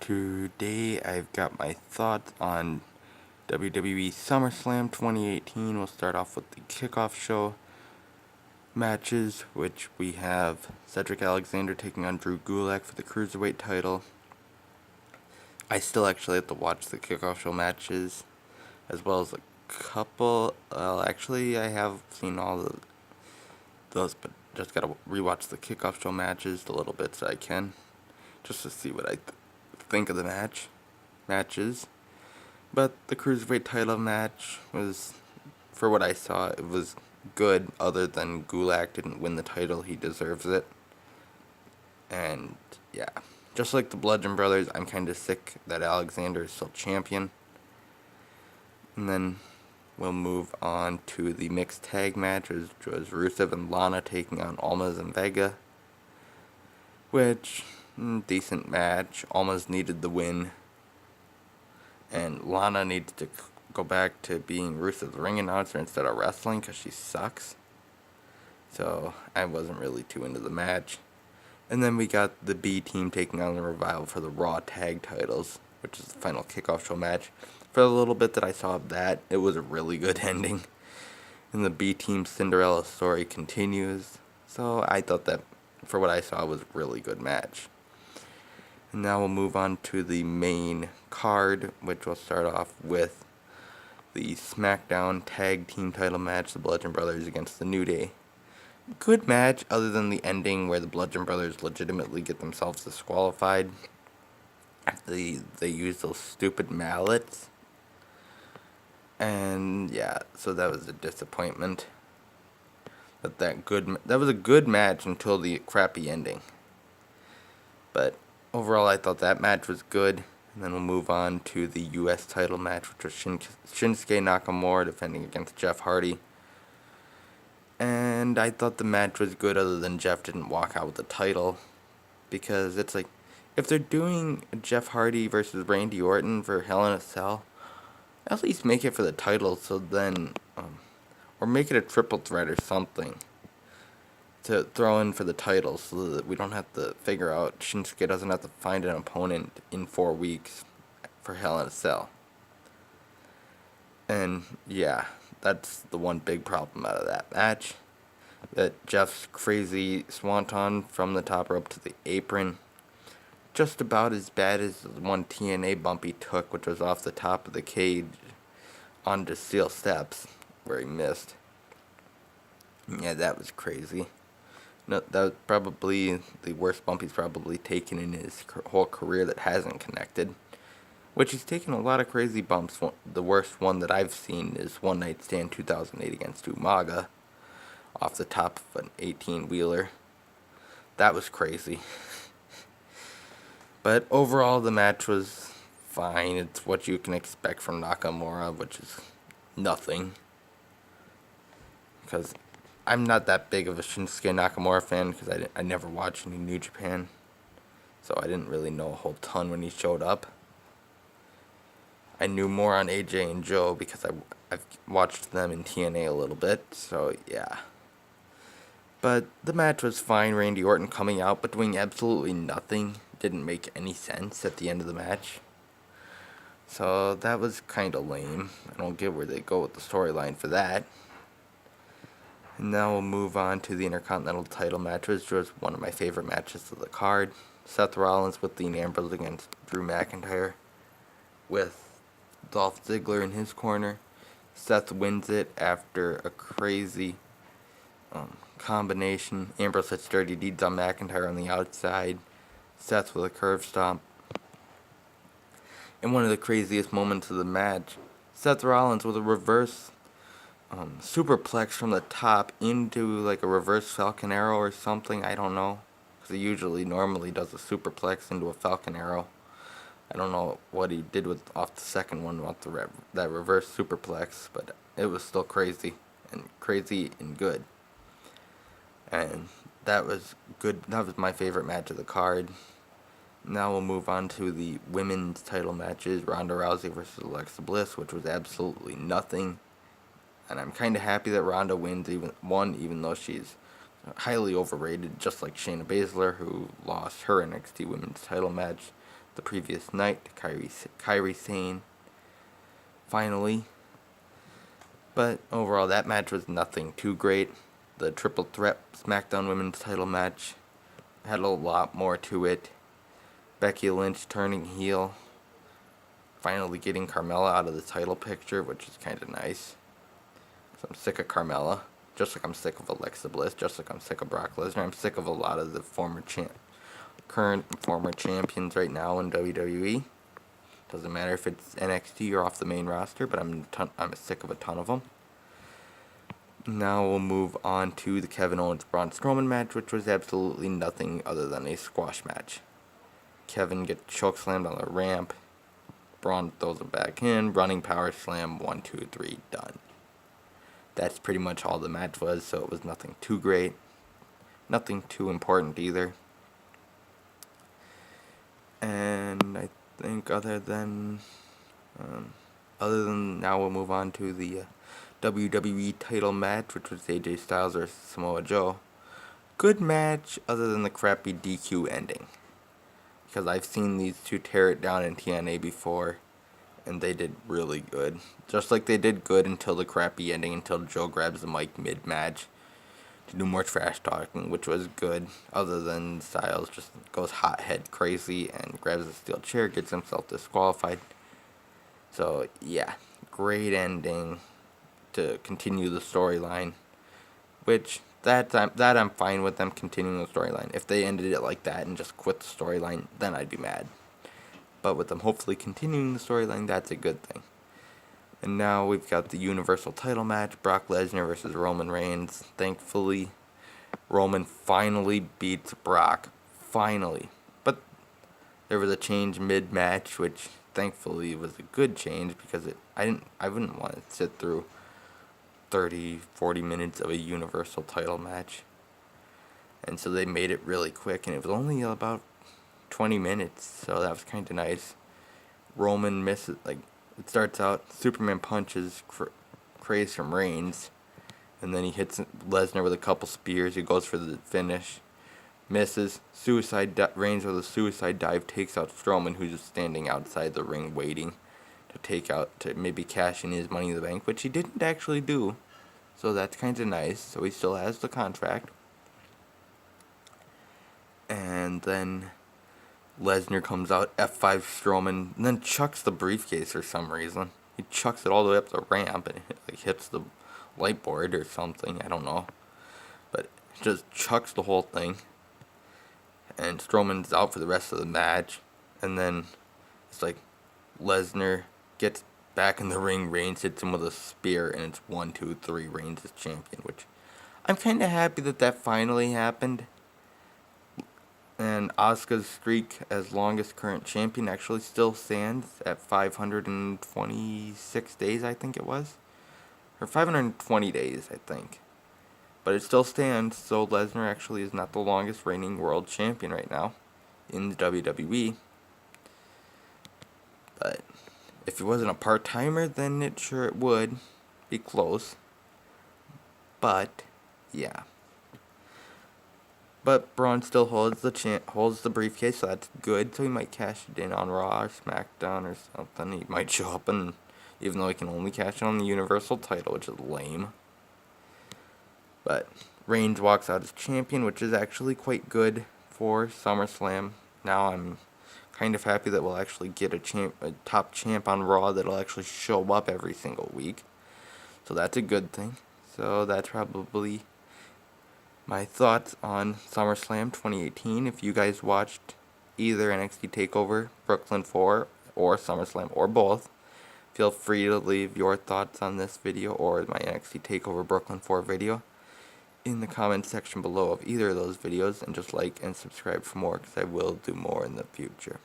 Today I've got my thoughts on WWE Summerslam 2018. We'll start off with the kickoff show matches, which we have Cedric Alexander taking on Drew Gulak for the Cruiserweight title. I still actually have to watch the kickoff show matches, as well as a couple. Actually, I have seen all those, but just gotta rewatch the kickoff show matches the little bits I can, just to see what I think of the matches. But the Cruiserweight title match was, for what I saw, it was good, other than Gulak didn't win the title. He deserves it. And yeah, just like the Bludgeon Brothers, I'm kind of sick that Alexander is still champion. And then we'll move on to the mixed tag match, which was Rusev and Lana taking on Almas and Vega, which, decent match. Almas needed the win, and Lana needs to go back to being Rusev's ring announcer instead of wrestling because she sucks. So I wasn't really too into the match. And then we got the B team taking on the Revival for the Raw tag titles, which is the final kickoff show match. For the little bit that I saw of that, it was a really good ending. And the B team Cinderella story continues. So I thought that, for what I saw, was a really good match. And now we'll move on to the main card, which will start off with the SmackDown Tag Team title match, the Bludgeon Brothers against the New Day. Good match, other than the ending where the Bludgeon Brothers legitimately get themselves disqualified. They use those stupid mallets. And yeah, so that was a disappointment. But that was a good match until the crappy ending. But overall, I thought that match was good. And then we'll move on to the U.S. title match, which was Shinsuke Nakamura defending against Jeff Hardy. And I thought the match was good, other than Jeff didn't walk out with the title. Because it's like, if they're doing Jeff Hardy versus Randy Orton for Hell in a Cell, at least make it for the title, so then, or make it a triple threat or something to throw in for the title, so that we don't have to figure out, Shinsuke doesn't have to find an opponent in 4 weeks for Hell in a Cell. And yeah, that's the one big problem out of that match. That Jeff's crazy swanton from the top rope to the apron, just about as bad as the one TNA bump he took, which was off the top of the cage onto steel steps, where he missed. Yeah, that was crazy. No, that was probably the worst bump he's probably taken in his whole career that hasn't connected. Which he's taken a lot of crazy bumps. The worst one that I've seen is One Night Stand 2008 against Umaga, off the top of an 18-wheeler. That was crazy. But overall, the match was fine. It's what you can expect from Nakamura, which is nothing. Because I'm not that big of a Shinsuke Nakamura fan, because I never watched any New Japan. So I didn't really know a whole ton when he showed up. I knew more on AJ and Joe because I've watched them in TNA a little bit, so yeah. But the match was fine. Randy Orton coming out but doing absolutely nothing didn't make any sense at the end of the match. So that was kind of lame. I don't get where they go with the storyline for that. And now we'll move on to the Intercontinental title match, which was one of my favorite matches of the card. Seth Rollins with Dean Ambrose against Drew McIntyre, with Dolph Ziggler in his corner. Seth wins it after a crazy combination. Ambrose hits dirty deeds on McIntyre on the outside. Seth with a curve stomp. And one of the craziest moments of the match, Seth Rollins with a reverse superplex from the top into like a reverse Falcon Arrow or something. I don't know, because he normally does a superplex into a Falcon Arrow. I don't know what he did with off the second one, off that reverse superplex, but it was still crazy and good. And that was good. That was my favorite match of the card. Now we'll move on to the women's title matches, Ronda Rousey versus Alexa Bliss, which was absolutely nothing. And I'm kind of happy that Ronda won, even though she's highly overrated, just like Shayna Baszler, who lost her NXT Women's title match the previous night. Kairi Sane, finally. But overall, that match was nothing too great. The triple threat SmackDown Women's title match had a lot more to it. Becky Lynch turning heel, finally getting Carmella out of the title picture, which is kind of nice. So I'm sick of Carmella, just like I'm sick of Alexa Bliss, just like I'm sick of Brock Lesnar. I'm sick of a lot of the current and former champions right now in WWE. Doesn't matter if it's NXT or off the main roster, but I'm sick of a ton of them. Now we'll move on to the Kevin Owens-Braun Strowman match, which was absolutely nothing other than a squash match. Kevin gets chokeslammed on the ramp. Braun throws him back in. Running power slam. 1, 2, 3, done. That's pretty much all the match was, so it was nothing too great. Nothing too important either. And I think other than now we'll move on to the WWE title match, which was AJ Styles versus Samoa Joe. Good match other than the crappy DQ ending. Because I've seen these two tear it down in TNA before, and they did really good. Just like they did good until the crappy ending, until Joe grabs the mic mid-match to do more trash talking, which was good, other than Styles just goes hothead crazy and grabs a steel chair, gets himself disqualified. So yeah, great ending to continue the storyline, which that I'm fine with them continuing the storyline. If they ended it like that and just quit the storyline, then I'd be mad. But with them hopefully continuing the storyline, that's a good thing. And now we've got the Universal title match, Brock Lesnar versus Roman Reigns. Thankfully, Roman finally beats Brock. Finally. But there was a change mid-match, which thankfully was a good change, because I wouldn't want to sit through 30-40 minutes of a Universal title match. And so they made it really quick, and it was only about 20 minutes, so that was kind of nice. Roman misses, it starts out, Superman punches Craze from Reigns, and then he hits Lesnar with a couple spears. He goes for the finish, misses, Reigns with a suicide dive takes out Strowman, who's just standing outside the ring waiting to maybe cash in his Money in the Bank, which he didn't actually do, so that's kind of nice. So he still has the contract. And then Lesnar comes out, F5 Strowman, and then chucks the briefcase for some reason. He chucks it all the way up the ramp, and it hits the light board or something, I don't know. But just chucks the whole thing. And Strowman's out for the rest of the match. And then it's like Lesnar gets back in the ring, Reigns hits him with a spear, and it's 1, 2, 3, Reigns is champion, which I'm kind of happy that finally happened. And Asuka's streak as longest current champion actually still stands at 526 days, I think it was. Or 520 days, I think. But it still stands, so Lesnar actually is not the longest reigning world champion right now in the WWE. But if he wasn't a part-timer, then it would be close. But, yeah. But Braun still holds the briefcase, so that's good. So he might cash it in on Raw or SmackDown or something. He might show up, and even though he can only cash it on the Universal title, which is lame. But Reigns walks out as champion, which is actually quite good for SummerSlam. Now I'm kind of happy that we'll actually get a top champ on Raw that'll actually show up every single week. So that's a good thing. So that's probably my thoughts on SummerSlam 2018. If you guys watched either NXT TakeOver, Brooklyn 4, or SummerSlam, or both, feel free to leave your thoughts on this video or my NXT TakeOver Brooklyn 4 video in the comment section below of either of those videos, and just like and subscribe for more, because I will do more in the future.